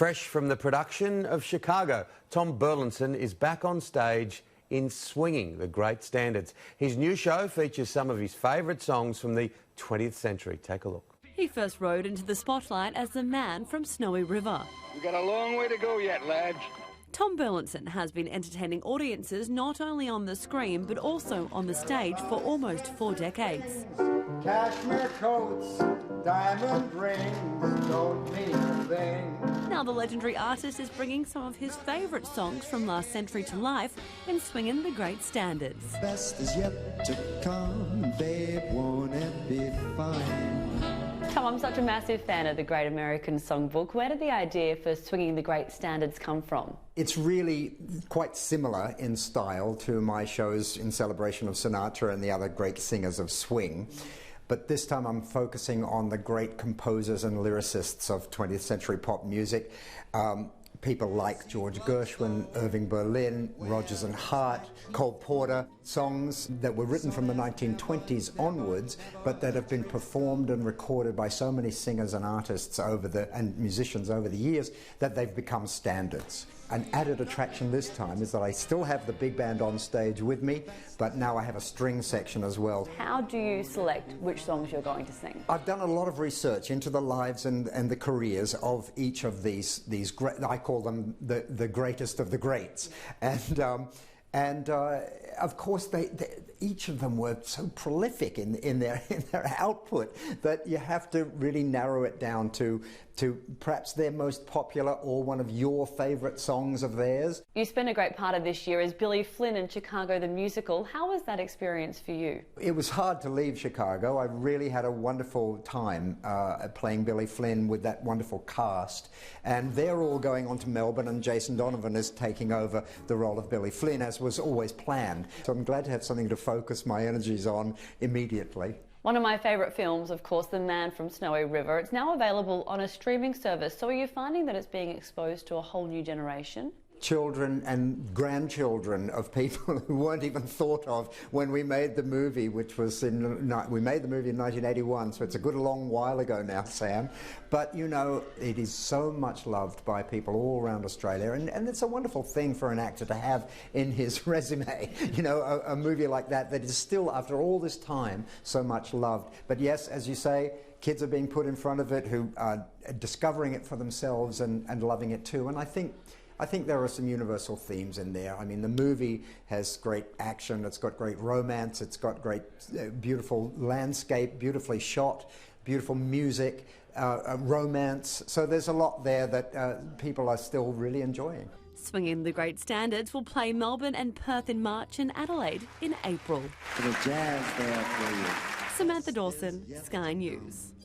Fresh from the production of Chicago, Tom Burlinson is back on stage in Swinging The Great Standards. His new show features some of his favourite songs from the 20th century. Take a look. He first rode into the spotlight as the man from Snowy River. You got a long way to go yet, lad. Tom Burlinson has been entertaining audiences not only on the screen but also on the stage for almost 4 decades. Cashmere coats, diamond rings, don't mean a thing. Now the legendary artist is bringing some of his favourite songs from last century to life in Swingin The Great Standards. Best is yet to come, babe, won't it be fine? Tom, I'm such a massive fan of the Great American Songbook. Where did the idea for Swinging The Great Standards come from? It's really quite similar in style to my shows in celebration of Sinatra and the other great singers of swing. But this time I'm focusing on the great composers and lyricists of 20th century pop music. People like George Gershwin, Irving Berlin, Rodgers and Hart, Cole Porter, songs that were written from the 1920s onwards, but that have been performed and recorded by so many singers and artists and musicians over the years that they've become standards. An added attraction this time is that I still have the big band on stage with me, but now I have a string section as well. How do you select which songs you're going to sing? I've done a lot of research into the lives and the careers of each of these great, I call them the greatest of the greats. And of course, each of them were so prolific in their output that you have to really narrow it down to perhaps their most popular or one of your favourite songs of theirs. You spent a great part of this year as Billy Flynn in Chicago the musical. How was that experience for you? It was hard to leave Chicago. I really had a wonderful time playing Billy Flynn with that wonderful cast. And they're all going on to Melbourne, and Jason Donovan is taking over the role of Billy Flynn, as was always planned. So I'm glad to have something to focus my energies on immediately. One of my favourite films, of course, The Man from Snowy River. It's now available on a streaming service. So are you finding that it's being exposed to a whole new generation? Children and grandchildren of people who weren't even thought of when we made the movie, we made the movie in 1981, so it's a good long while ago now, Sam. But, you know, it is so much loved by people all around Australia, and it's a wonderful thing for an actor to have in his resume, you know, a movie like that is still, after all this time, so much loved. But yes, as you say, kids are being put in front of it who are discovering it for themselves and loving it too, and I think there are some universal themes in there. I mean, the movie has great action, it's got great romance, it's got great beautiful landscape, beautifully shot, beautiful music, romance. So there's a lot there that people are still really enjoying. Swingin The Great Standards will play Melbourne and Perth in March and Adelaide in April. For the jazz there for you. Samantha Dawson, Sky News.